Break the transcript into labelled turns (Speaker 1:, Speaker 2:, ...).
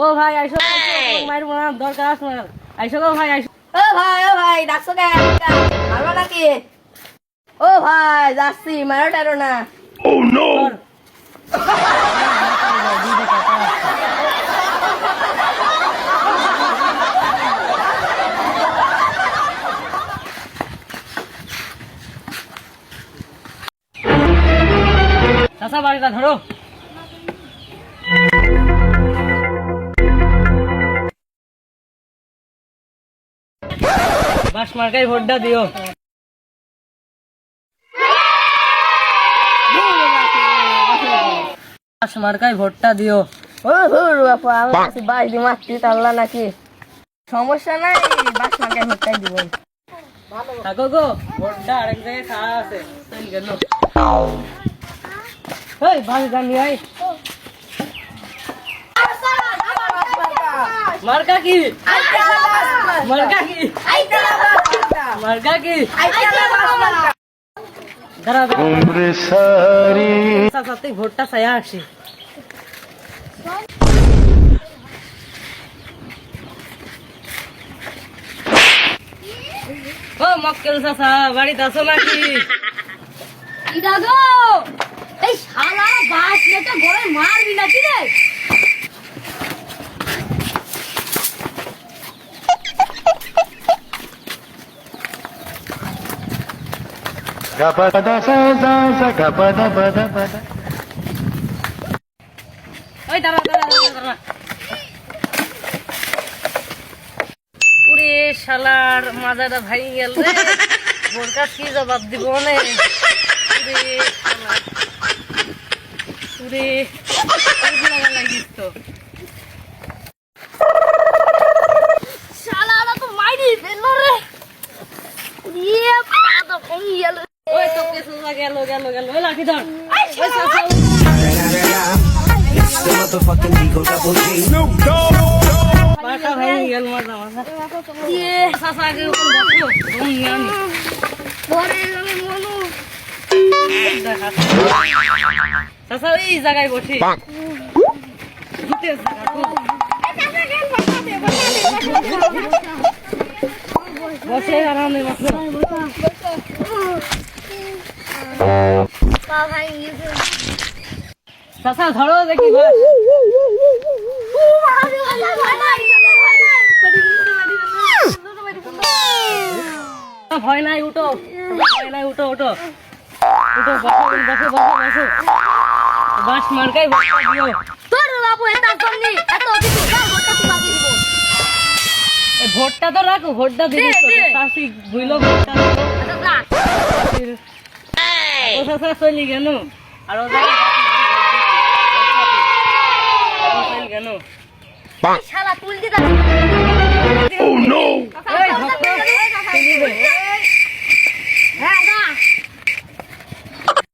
Speaker 1: ও ভাই আইসো মাইর না দরকার আছে না আইসো গো ভাই আইসো
Speaker 2: ও ভাই ডাকছো কেন মারবা নাকি ও ভাই যাচ্ছি মারো টারো না
Speaker 3: Oh no!
Speaker 1: চাচা বাড়িটা ধরো বাস মার্কাই ভোটটা দিও বাস মার্কাই ভোটটা দিও
Speaker 2: ও ধুর বাপু আমি কাছে বাস দি মারছি তাহলে নাকি সমস্যা নাই বাস মার্কায় ভোটটাই দিব
Speaker 1: থাকো গো ভোটটা আরেক জায়গায় খাওয়া আছে চল গেল এই বাস জানি আই মার্কা কি মার্কা কি মার্কা কি দাঁড়া সাথে ভোটটা চাই আসি ও মক্কেল চাচা বাড়িতে আছো নাকি
Speaker 2: ইদা গো এই শালা বাস নেটা ঘরে মারবি নাকি রে
Speaker 3: Gapada sa sa sa gapada bada bada.
Speaker 1: ওই দাঁড়া উরে শালার মাজাটা ভাই গেল রে বোরকা কি জবাব দিব না উরে শালা উরে লাগা লাগিস তো
Speaker 2: শালারা তো মাইরি ফেললো রে ইয়ে পাদো ভেঙে গেল
Speaker 1: ওই তো কিছু গেল গেল গেল ওই লাঠি ধর ওই চাচা বাটা ভাই গেল মাজা মাজা
Speaker 2: ইয়ে
Speaker 1: চাচা আগে ওখানে বসো তুমি জানি
Speaker 2: ঘরে আমি মনু
Speaker 1: দেখা চাচা এই জায়গায় বসি জিতে জায়গা খুব বসে আরামে বসো
Speaker 2: পা ভাই
Speaker 1: চাচা ধরো দেখি বাস ভয় নাই উঠো ভয় নাই উঠো উঠো উঠো বসো বসো বসো বসো বাস মার্কাই ভোটটা দিও
Speaker 2: তোর বাবু এটা করনি এত কিছু কার ভোটটা তুই বাকি দিব
Speaker 1: এই ভোটটা তো রাখো ভোটটা দিবি তো
Speaker 2: দে।
Speaker 1: চাষি ভুইলো ভোটটা দিও
Speaker 2: এটা না
Speaker 1: ও চাচা চলি গেল আর ও চলি গেল
Speaker 2: শালা তুল দিতা
Speaker 3: Oh no!
Speaker 1: এই ভক্ত চলিবে
Speaker 2: হ্যাঁ